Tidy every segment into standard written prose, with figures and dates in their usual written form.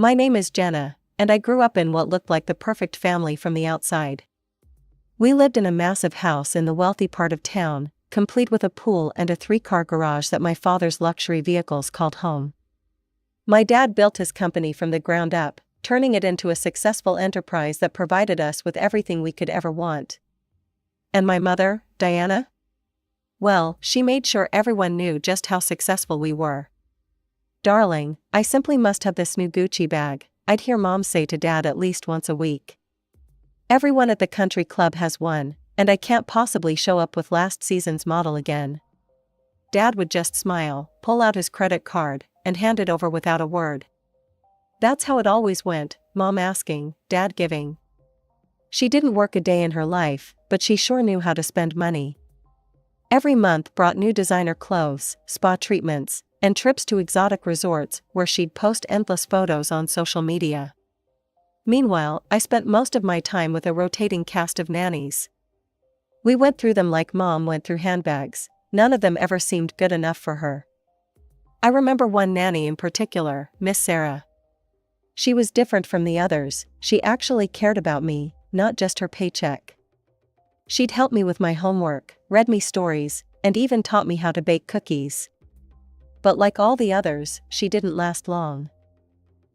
My name is Jenna, and I grew up in what looked like the perfect family from the outside. We lived in a massive house in the wealthy part of town, complete with a pool and a 3-car garage that my father's luxury vehicles called home. My dad built his company from the ground up, turning it into a successful enterprise that provided us with everything we could ever want. And my mother, Diana? Well, she made sure everyone knew just how successful we were. "Darling, I simply must have this new Gucci bag," I'd hear Mom say to Dad at least once a week. "Everyone at the country club has one, and I can't possibly show up with last season's model again." Dad would just smile, pull out his credit card, and hand it over without a word. That's how it always went, Mom asking, Dad giving. She didn't work a day in her life, but she sure knew how to spend money. Every month brought new designer clothes, spa treatments, and trips to exotic resorts where she'd post endless photos on social media. Meanwhile, I spent most of my time with a rotating cast of nannies. We went through them like Mom went through handbags. None of them ever seemed good enough for her. I remember one nanny in particular, Miss Sarah. She was different from the others. She actually cared about me, not just her paycheck. She'd help me with my homework, read me stories, and even taught me how to bake cookies. But like all the others, she didn't last long.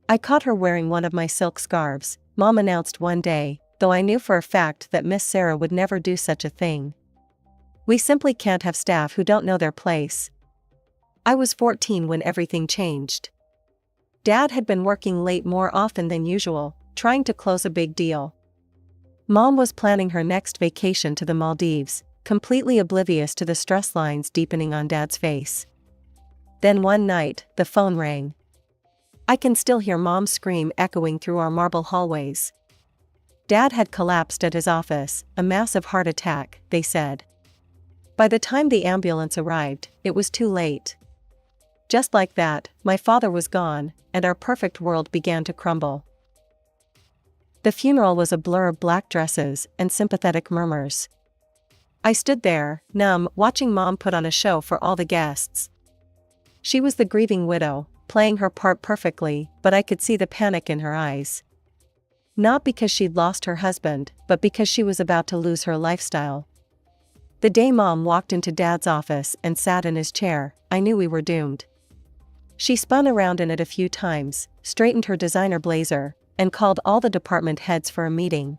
I caught her wearing one of my silk scarves, Mom announced one day, though I knew for a fact that Miss Sarah would never do such a thing. "We simply can't have staff who don't know their place." I was 14 when everything changed. Dad had been working late more often than usual, trying to close a big deal. Mom was planning her next vacation to the Maldives, completely oblivious to the stress lines deepening on Dad's face. Then one night, the phone rang. I can still hear Mom's scream echoing through our marble hallways. Dad had collapsed at his office, a massive heart attack, they said. By the time the ambulance arrived, it was too late. Just like that, my father was gone, and our perfect world began to crumble. The funeral was a blur of black dresses and sympathetic murmurs. I stood there, numb, watching Mom put on a show for all the guests. She was the grieving widow, playing her part perfectly, but I could see the panic in her eyes. Not because she'd lost her husband, but because she was about to lose her lifestyle. The day Mom walked into Dad's office and sat in his chair, I knew we were doomed. She spun around in it a few times, straightened her designer blazer, and called all the department heads for a meeting.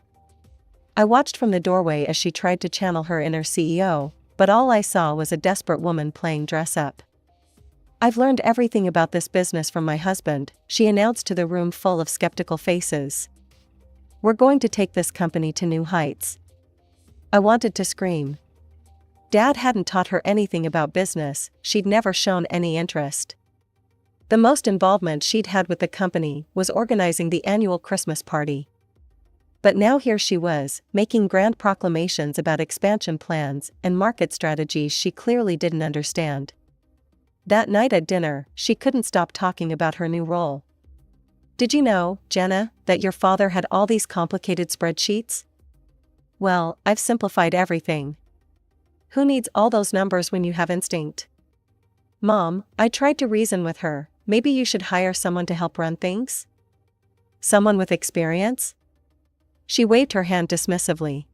I watched from the doorway as she tried to channel her inner CEO, but all I saw was a desperate woman playing dress-up. "I've learned everything about this business from my husband," she announced to the room full of skeptical faces. "We're going to take this company to new heights." I wanted to scream. Dad hadn't taught her anything about business, she'd never shown any interest. The most involvement she'd had with the company was organizing the annual Christmas party. But now here she was, making grand proclamations about expansion plans and market strategies she clearly didn't understand. That night at dinner, she couldn't stop talking about her new role. "Did you know, Jenna, that your father had all these complicated spreadsheets? Well, I've simplified everything. Who needs all those numbers when you have instinct?" "Mom," I tried to reason with her, "maybe you should hire someone to help run things? Someone with experience?" She waved her hand dismissively.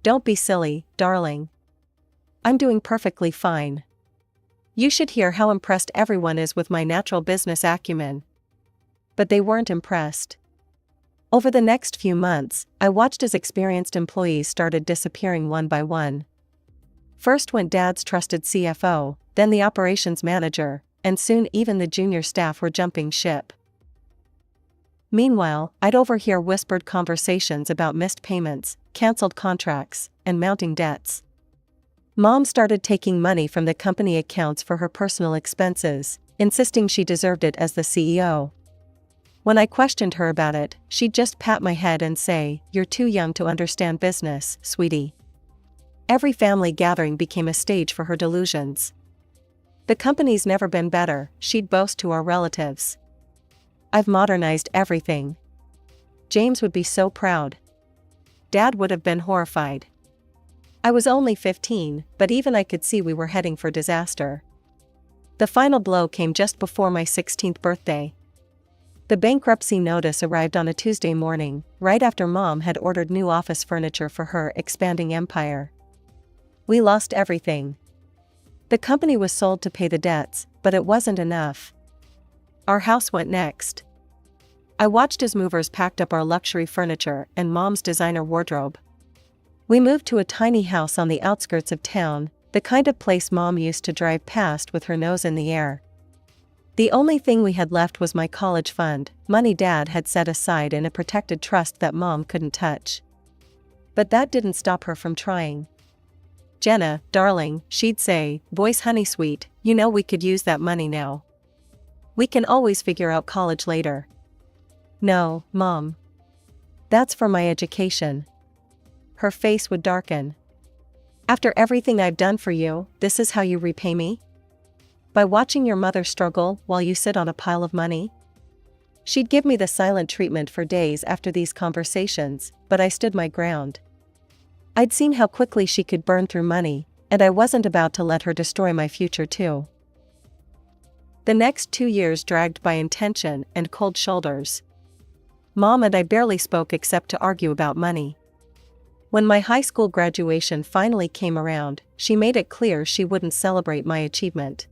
"Don't be silly, darling. I'm doing perfectly fine. You should hear how impressed everyone is with my natural business acumen." But they weren't impressed. Over the next few months, I watched as experienced employees started disappearing one by one. First went Dad's trusted CFO, then the operations manager, and soon even the junior staff were jumping ship. Meanwhile, I'd overhear whispered conversations about missed payments, canceled contracts, and mounting debts. Mom started taking money from the company accounts for her personal expenses, insisting she deserved it as the CEO. When I questioned her about it, she'd just pat my head and say, "You're too young to understand business, sweetie." Every family gathering became a stage for her delusions. "The company's never been better," she'd boast to our relatives. "I've modernized everything. James would be so proud." Dad would have been horrified. I was only 15, but even I could see we were heading for disaster. The final blow came just before my 16th birthday. The bankruptcy notice arrived on a Tuesday morning, right after Mom had ordered new office furniture for her expanding empire. We lost everything. The company was sold to pay the debts, but it wasn't enough. Our house went next. I watched as movers packed up our luxury furniture and Mom's designer wardrobe. We moved to a tiny house on the outskirts of town, the kind of place Mom used to drive past with her nose in the air. The only thing we had left was my college fund, money Dad had set aside in a protected trust that Mom couldn't touch. But that didn't stop her from trying. "Jenna, darling," she'd say, voice honey sweet, "you know we could use that money now. We can always figure out college later." "No, Mom. That's for my education." Her face would darken. "After everything I've done for you, this is how you repay me? By watching your mother struggle while you sit on a pile of money?" She'd give me the silent treatment for days after these conversations, but I stood my ground. I'd seen how quickly she could burn through money, and I wasn't about to let her destroy my future too. The next 2 years dragged by in tension and cold shoulders. Mom and I barely spoke except to argue about money. When my high school graduation finally came around, she made it clear she wouldn't celebrate my achievement.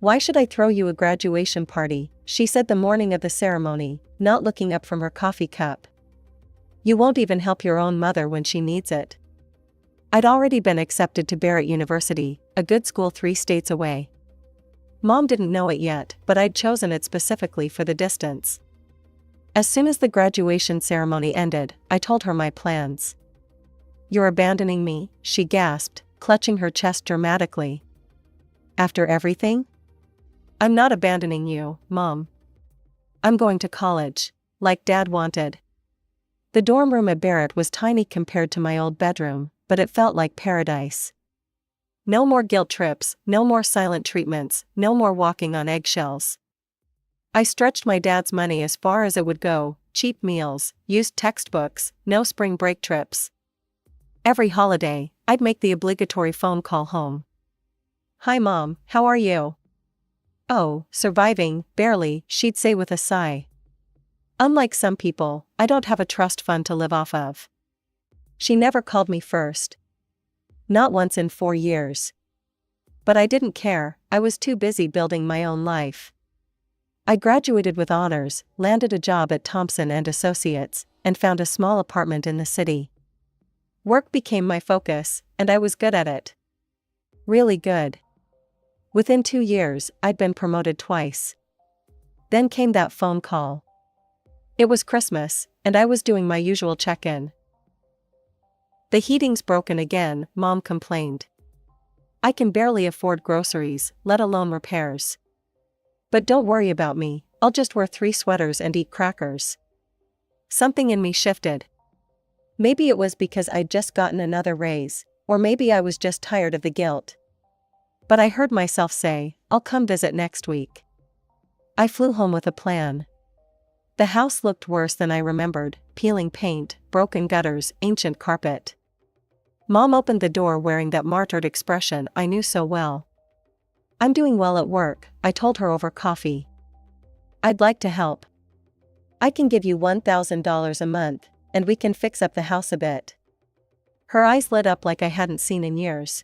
"Why should I throw you a graduation party?" she said the morning of the ceremony, not looking up from her coffee cup. "You won't even help your own mother when she needs it." I'd already been accepted to Barrett University, a good school 3 states away. Mom didn't know it yet, but I'd chosen it specifically for the distance. As soon as the graduation ceremony ended, I told her my plans. "You're abandoning me?" she gasped, clutching her chest dramatically. "After everything?" "I'm not abandoning you, Mom. I'm going to college, like Dad wanted." The dorm room at Barrett was tiny compared to my old bedroom, but it felt like paradise. No more guilt trips, no more silent treatments, no more walking on eggshells. I stretched my dad's money as far as it would go, cheap meals, used textbooks, no spring break trips. Every holiday, I'd make the obligatory phone call home. "Hi Mom, how are you?" "Oh, surviving, barely," she'd say with a sigh. "Unlike some people, I don't have a trust fund to live off of." She never called me first. Not once in 4 years. But I didn't care, I was too busy building my own life. I graduated with honors, landed a job at Thompson and Associates, and found a small apartment in the city. Work became my focus, and I was good at it. Really good. Within 2 years, I'd been promoted twice. Then came that phone call. It was Christmas, and I was doing my usual check-in. "The heating's broken again," Mom complained. "I can barely afford groceries, let alone repairs. But don't worry about me, I'll just wear 3 sweaters and eat crackers." Something in me shifted. Maybe it was because I'd just gotten another raise, or maybe I was just tired of the guilt. But I heard myself say, "I'll come visit next week." I flew home with a plan. The house looked worse than I remembered, peeling paint, broken gutters, ancient carpet. Mom opened the door wearing that martyred expression I knew so well. "I'm doing well at work," I told her over coffee. "I'd like to help. I can give you $1,000 a month, and we can fix up the house a bit." Her eyes lit up like I hadn't seen in years.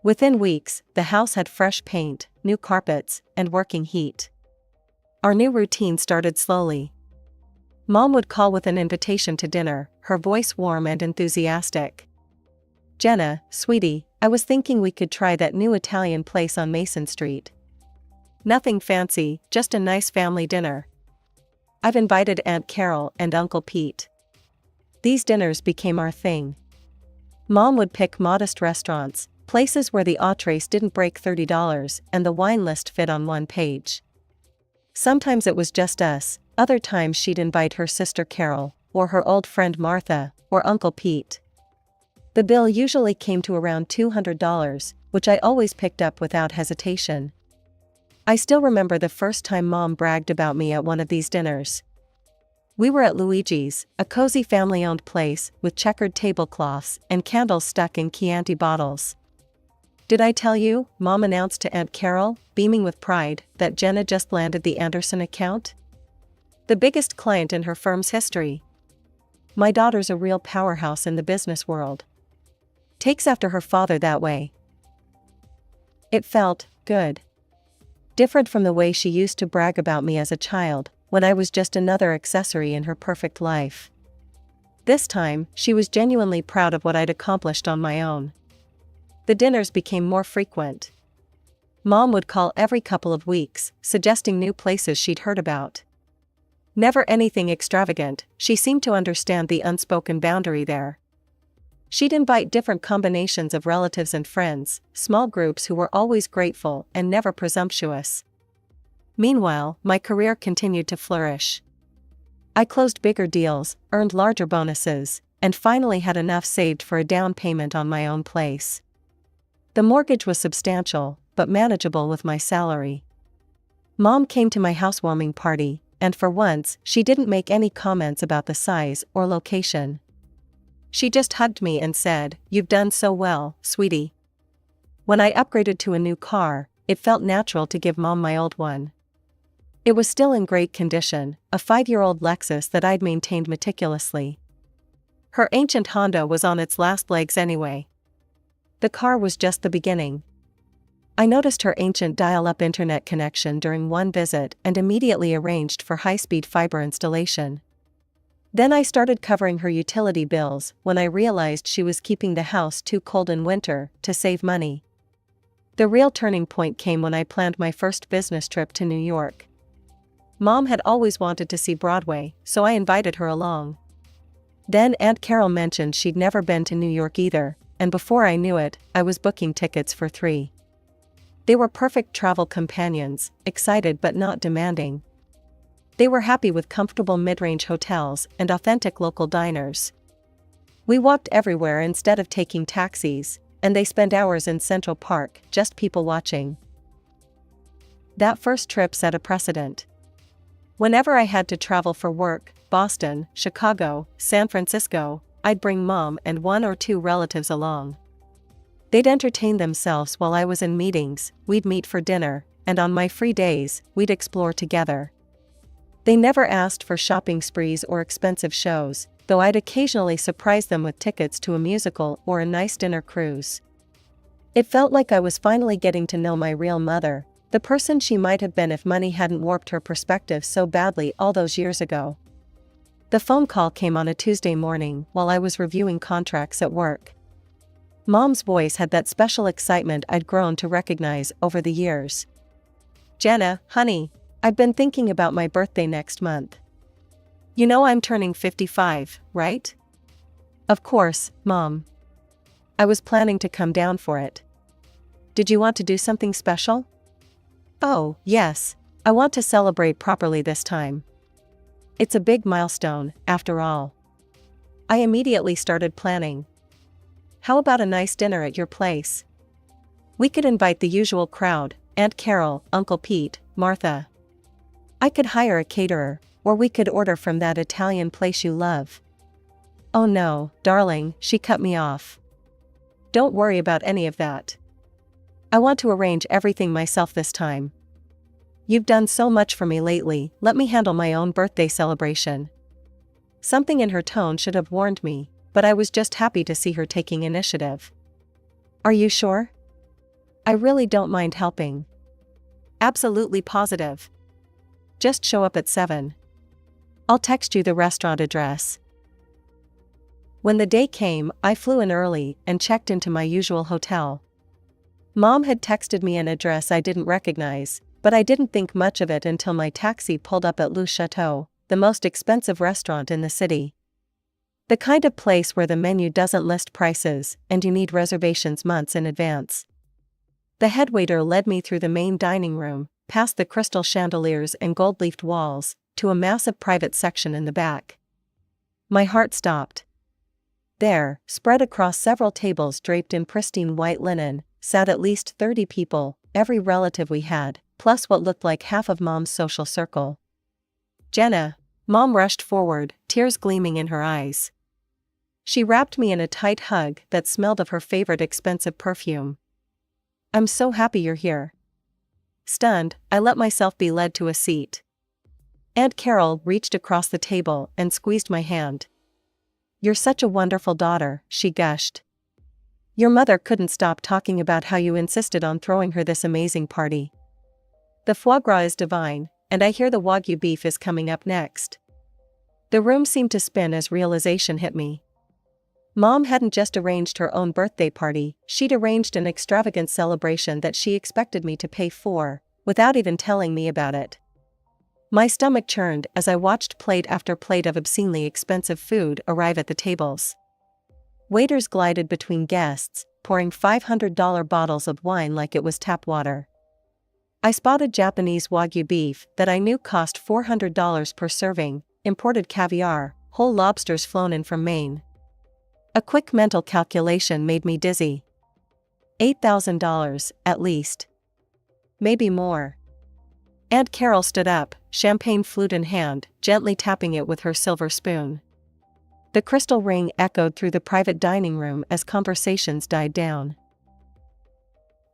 Within weeks, the house had fresh paint, new carpets, and working heat. Our new routine started slowly. Mom would call with an invitation to dinner, her voice warm and enthusiastic. "Jenna, sweetie, I was thinking we could try that new Italian place on Mason Street. Nothing fancy, just a nice family dinner. I've invited Aunt Carol and Uncle Pete." These dinners became our thing. Mom would pick modest restaurants, places where the entrees didn't break $30 and the wine list fit on one page. Sometimes it was just us, other times she'd invite her sister Carol, or her old friend Martha, or Uncle Pete. The bill usually came to around $200, which I always picked up without hesitation. I still remember the first time Mom bragged about me at one of these dinners. We were at Luigi's, a cozy family-owned place with checkered tablecloths and candles stuck in Chianti bottles. "Did I tell you," Mom announced to Aunt Carol, beaming with pride, "that Jenna just landed the Anderson account?" The biggest client in her firm's history. My daughter's a real powerhouse in the business world. Takes after her father that way. It felt good. Different from the way she used to brag about me as a child, when I was just another accessory in her perfect life. This time, she was genuinely proud of what I'd accomplished on my own. The dinners became more frequent. Mom would call every couple of weeks, suggesting new places she'd heard about. Never anything extravagant, she seemed to understand the unspoken boundary there. She'd invite different combinations of relatives and friends, small groups who were always grateful and never presumptuous. Meanwhile, my career continued to flourish. I closed bigger deals, earned larger bonuses, and finally had enough saved for a down payment on my own place. The mortgage was substantial, but manageable with my salary. Mom came to my housewarming party, and for once, she didn't make any comments about the size or location. She just hugged me and said, "You've done so well, sweetie." When I upgraded to a new car, it felt natural to give Mom my old one. It was still in great condition, a 5-year-old Lexus that I'd maintained meticulously. Her ancient Honda was on its last legs anyway. The car was just the beginning. I noticed her ancient dial-up internet connection during one visit and immediately arranged for high-speed fiber installation. Then I started covering her utility bills when I realized she was keeping the house too cold in winter to save money. The real turning point came when I planned my first business trip to New York. Mom had always wanted to see Broadway, so I invited her along. Then Aunt Carol mentioned she'd never been to New York either, and before I knew it, I was booking tickets for 3. They were perfect travel companions, excited but not demanding. They were happy with comfortable mid-range hotels and authentic local diners. We walked everywhere instead of taking taxis, and they spent hours in Central Park, just people watching. That first trip set a precedent. Whenever I had to travel for work, Boston, Chicago, San Francisco, I'd bring Mom and 1 or 2 relatives along. They'd entertain themselves while I was in meetings, we'd meet for dinner, and on my free days, we'd explore together. They never asked for shopping sprees or expensive shows, though I'd occasionally surprise them with tickets to a musical or a nice dinner cruise. It felt like I was finally getting to know my real mother, the person she might have been if money hadn't warped her perspective so badly all those years ago. The phone call came on a Tuesday morning while I was reviewing contracts at work. Mom's voice had that special excitement I'd grown to recognize over the years. "Jenna, honey, I've been thinking about my birthday next month. You know I'm turning 55, right?" "Of course, Mom. I was planning to come down for it. Did you want to do something special?" "Oh, yes, I want to celebrate properly this time. It's a big milestone, after all." I immediately started planning. "How about a nice dinner at your place? We could invite the usual crowd, Aunt Carol, Uncle Pete, Martha. I could hire a caterer, or we could order from that Italian place you love." "Oh no, darling," she cut me off. "Don't worry about any of that. I want to arrange everything myself this time. You've done so much for me lately, let me handle my own birthday celebration." Something in her tone should have warned me, but I was just happy to see her taking initiative. "Are you sure?" "I really don't mind helping." "Absolutely positive. Just show up at 7. I'll text you the restaurant address." When the day came, I flew in early and checked into my usual hotel. Mom had texted me an address I didn't recognize, but I didn't think much of it until my taxi pulled up at Le Chateau, the most expensive restaurant in the city. The kind of place where the menu doesn't list prices, and you need reservations months in advance. The headwaiter led me through the main dining room, past the crystal chandeliers and gold-leafed walls, to a massive private section in the back. My heart stopped. There, spread across several tables draped in pristine white linen, sat at least 30 people, every relative we had, plus what looked like half of Mom's social circle. "Jenna." Mom rushed forward, tears gleaming in her eyes. She wrapped me in a tight hug that smelled of her favorite expensive perfume. "I'm so happy you're here." Stunned, I let myself be led to a seat. Aunt Carol reached across the table and squeezed my hand. "You're such a wonderful daughter," she gushed. "Your mother couldn't stop talking about how you insisted on throwing her this amazing party. The foie gras is divine, and I hear the Wagyu beef is coming up next." The room seemed to spin as realization hit me. Mom hadn't just arranged her own birthday party, she'd arranged an extravagant celebration that she expected me to pay for, without even telling me about it. My stomach churned as I watched plate after plate of obscenely expensive food arrive at the tables. Waiters glided between guests, pouring $500 bottles of wine like it was tap water. I spotted Japanese Wagyu beef that I knew cost $400 per serving, imported caviar, whole lobsters flown in from Maine. A quick mental calculation made me dizzy. $8,000, at least. Maybe more. Aunt Carol stood up, champagne flute in hand, gently tapping it with her silver spoon. The crystal ring echoed through the private dining room as conversations died down.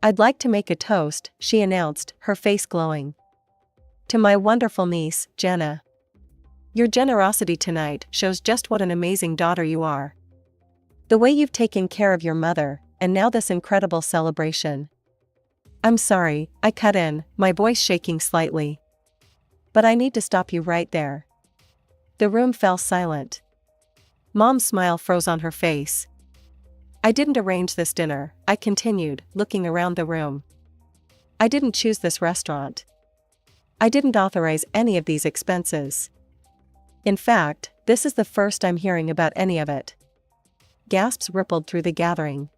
"I'd like to make a toast," she announced, her face glowing. "To my wonderful niece, Jenna. Your generosity tonight shows just what an amazing daughter you are. The way you've taken care of your mother, and now this incredible celebration." "I'm sorry," I cut in, my voice shaking slightly. "But I need to stop you right there." The room fell silent. Mom's smile froze on her face. "I didn't arrange this dinner," I continued, looking around the room. "I didn't choose this restaurant. I didn't authorize any of these expenses. In fact, this is the first I'm hearing about any of it." Gasps rippled through the gathering.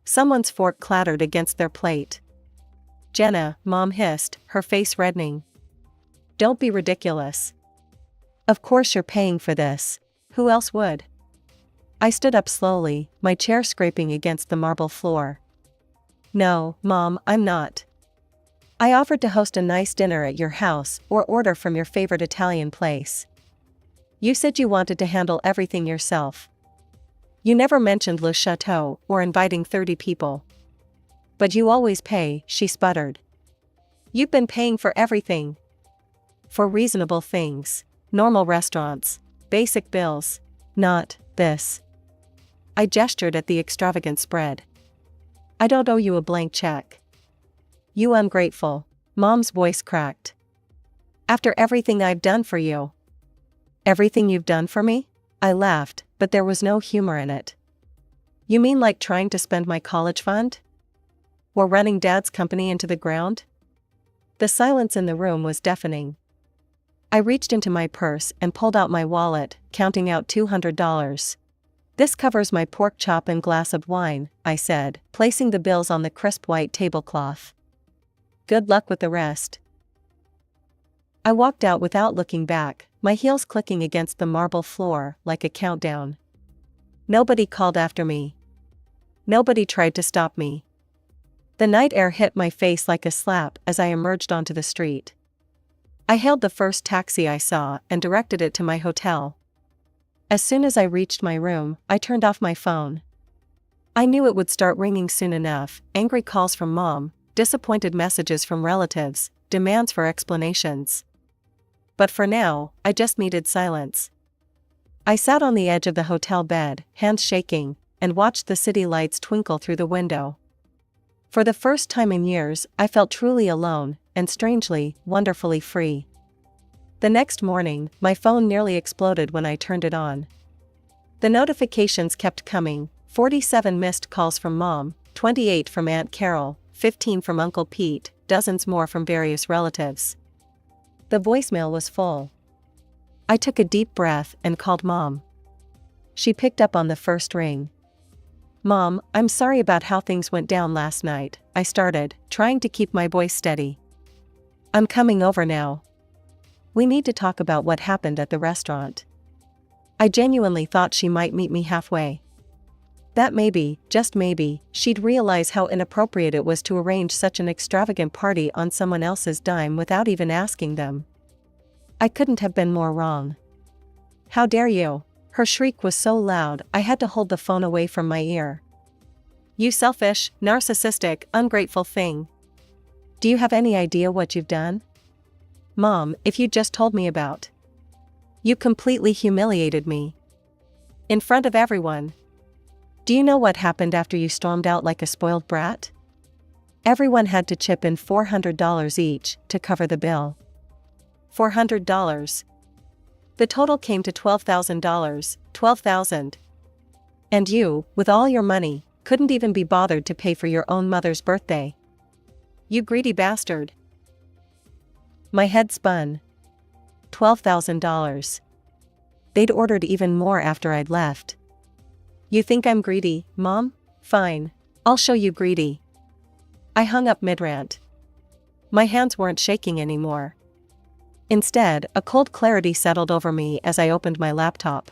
Someone's fork clattered against their plate. "Jenna," Mom hissed, her face reddening. "Don't be ridiculous. Of course you're paying for this. Who else would?" I stood up slowly, my chair scraping against the marble floor. "No, Mom, I'm not. I offered to host a nice dinner at your house or order from your favorite Italian place. You said you wanted to handle everything yourself. You never mentioned Le Chateau or inviting 30 people. But you always pay," she sputtered. "You've been paying for everything. For reasonable things, normal restaurants, basic bills. Not this." I gestured at the extravagant spread. "I don't owe you a blank check." "You ungrateful." Mom's voice cracked. "After everything I've done for you." "Everything you've done for me?" I laughed, but there was no humor in it. "You mean like trying to spend my college fund? Or running Dad's company into the ground?" The silence in the room was deafening. I reached into my purse and pulled out my wallet, counting out $200. "This covers my pork chop and glass of wine," I said, placing the bills on the crisp white tablecloth. "Good luck with the rest." I walked out without looking back, my heels clicking against the marble floor like a countdown. Nobody called after me. Nobody tried to stop me. The night air hit my face like a slap as I emerged onto the street. I hailed the first taxi I saw and directed it to my hotel. As soon as I reached my room, I turned off my phone. I knew it would start ringing soon enough, angry calls from Mom, disappointed messages from relatives, demands for explanations. But for now, I just needed silence. I sat on the edge of the hotel bed, hands shaking, and watched the city lights twinkle through the window. For the first time in years, I felt truly alone, and strangely, wonderfully free. The next morning, my phone nearly exploded when I turned it on. The notifications kept coming, 47 missed calls from Mom, 28 from Aunt Carol, 15 from Uncle Pete, dozens more from various relatives. The voicemail was full. I took a deep breath and called Mom. She picked up on the first ring. "Mom, I'm sorry about how things went down last night," I started, trying to keep my voice steady. "I'm coming over now. We need to talk about what happened at the restaurant." I genuinely thought she might meet me halfway. That maybe, just maybe, she'd realize how inappropriate it was to arrange such an extravagant party on someone else's dime without even asking them. I couldn't have been more wrong. "How dare you?" Her shriek was so loud I had to hold the phone away from my ear. "You selfish, narcissistic, ungrateful thing. Do you have any idea what you've done?" Mom, if you just told me about. You completely humiliated me. In front of everyone. Do you know what happened after you stormed out like a spoiled brat? Everyone had to chip in $400 each to cover the bill. $400. The total came to $12,000, $12,000. And you, with all your money, couldn't even be bothered to pay for your own mother's birthday. You greedy bastard. My head spun. $12,000. They'd ordered even more after I'd left. You think I'm greedy, Mom? Fine. I'll show you greedy. I hung up mid-rant. My hands weren't shaking anymore. Instead, a cold clarity settled over me as I opened my laptop.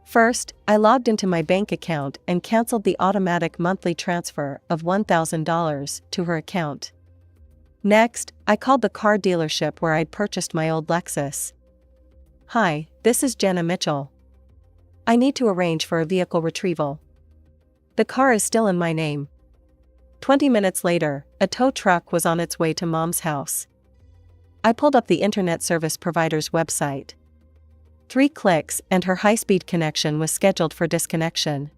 First, I logged into my bank account and canceled the automatic monthly transfer of $1,000 to her account. Next, I called the car dealership where I'd purchased my old Lexus. Hi, this is Jenna Mitchell. I need to arrange for a vehicle retrieval. The car is still in my name. 20 minutes later, a tow truck was on its way to Mom's house. I pulled up the internet service provider's website. 3 clicks and her high-speed connection was scheduled for disconnection.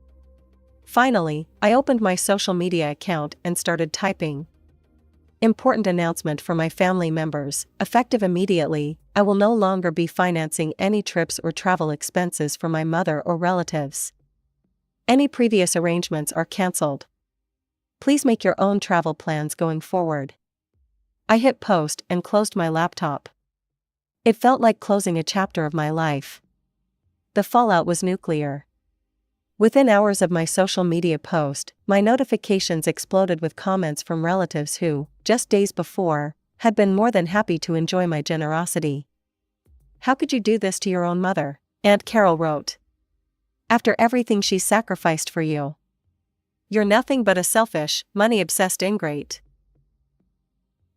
Finally, I opened my social media account and started typing. Important announcement for my family members, effective immediately, I will no longer be financing any trips or travel expenses for my mother or relatives. Any previous arrangements are cancelled. Please make your own travel plans going forward. I hit post and closed my laptop. It felt like closing a chapter of my life. The fallout was nuclear. Within hours of my social media post, my notifications exploded with comments from relatives who, just days before, had been more than happy to enjoy my generosity. How could you do this to your own mother? Aunt Carol wrote. After everything she's sacrificed for you. You're nothing but a selfish, money-obsessed ingrate.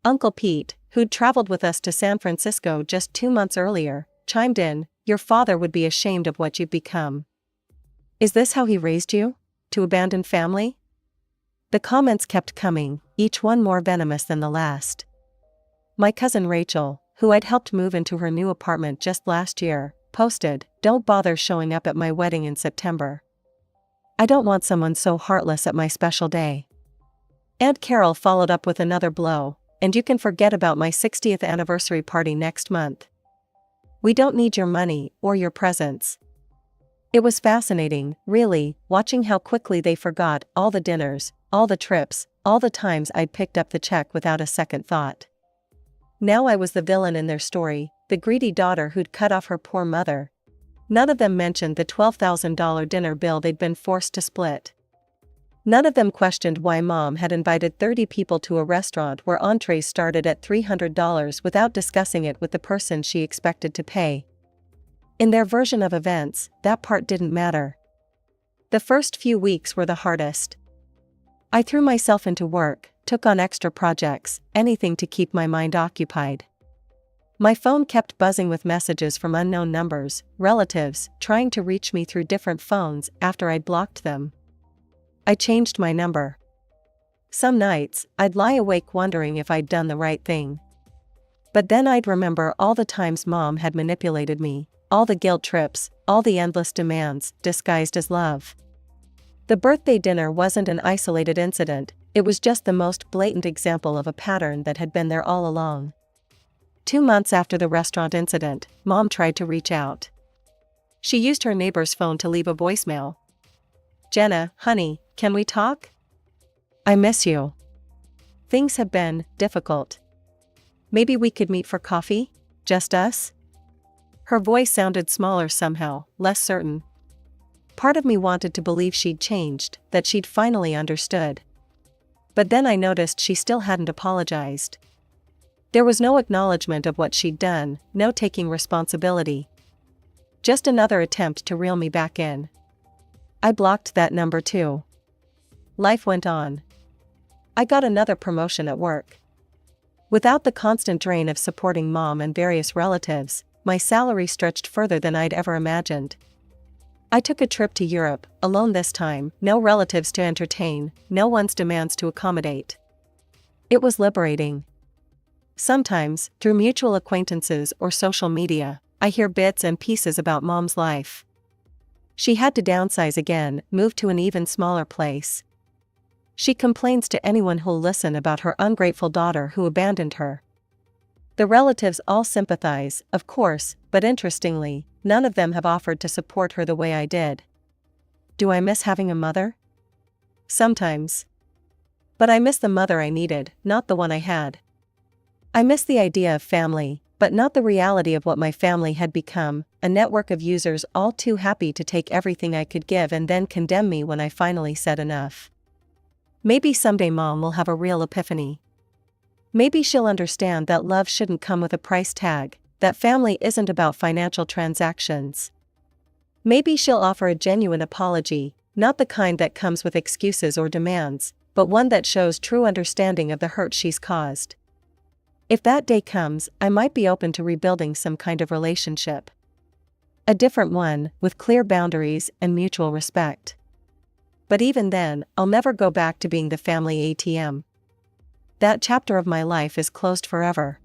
Uncle Pete, who'd traveled with us to San Francisco just 2 months earlier, chimed in, your father would be ashamed of what you've become. Is this how he raised you? To abandon family? The comments kept coming, each one more venomous than the last. My cousin Rachel, who I'd helped move into her new apartment just last year, posted, don't bother showing up at my wedding in September. I don't want someone so heartless at my special day. Aunt Carol followed up with another blow, and you can forget about my 60th anniversary party next month. We don't need your money or your presents. It was fascinating, really, watching how quickly they forgot all the dinners, all the trips, all the times I'd picked up the check without a second thought. Now I was the villain in their story, the greedy daughter who'd cut off her poor mother. None of them mentioned the $12,000 dinner bill they'd been forced to split. None of them questioned why Mom had invited 30 people to a restaurant where entrees started at $300 without discussing it with the person she expected to pay. In their version of events, that part didn't matter. The first few weeks were the hardest. I threw myself into work, took on extra projects, anything to keep my mind occupied. My phone kept buzzing with messages from unknown numbers, relatives, trying to reach me through different phones after I'd blocked them. I changed my number. Some nights, I'd lie awake wondering if I'd done the right thing. But then I'd remember all the times Mom had manipulated me, all the guilt trips, all the endless demands, disguised as love. The birthday dinner wasn't an isolated incident, it was just the most blatant example of a pattern that had been there all along. 2 months after the restaurant incident, Mom tried to reach out. She used her neighbor's phone to leave a voicemail. Jenna, honey, can we talk? I miss you. Things have been difficult. Maybe we could meet for coffee? Just us? Her voice sounded smaller somehow, less certain. Part of me wanted to believe she'd changed, that she'd finally understood. But then I noticed she still hadn't apologized. There was no acknowledgement of what she'd done, no taking responsibility. Just another attempt to reel me back in. I blocked that number too. Life went on. I got another promotion at work. Without the constant drain of supporting Mom and various relatives, my salary stretched further than I'd ever imagined. I took a trip to Europe, alone this time, no relatives to entertain, no one's demands to accommodate. It was liberating. Sometimes, through mutual acquaintances or social media, I hear bits and pieces about Mom's life. She had to downsize again, move to an even smaller place. She complains to anyone who'll listen about her ungrateful daughter who abandoned her. The relatives all sympathize, of course, but interestingly, none of them have offered to support her the way I did. Do I miss having a mother? Sometimes. But I miss the mother I needed, not the one I had. I miss the idea of family, but not the reality of what my family had become, a network of users all too happy to take everything I could give and then condemn me when I finally said enough. Maybe someday Mom will have a real epiphany. Maybe she'll understand that love shouldn't come with a price tag, that family isn't about financial transactions. Maybe she'll offer a genuine apology, not the kind that comes with excuses or demands, but one that shows true understanding of the hurt she's caused. If that day comes, I might be open to rebuilding some kind of relationship. A different one, with clear boundaries and mutual respect. But even then, I'll never go back to being the family ATM. That chapter of my life is closed forever.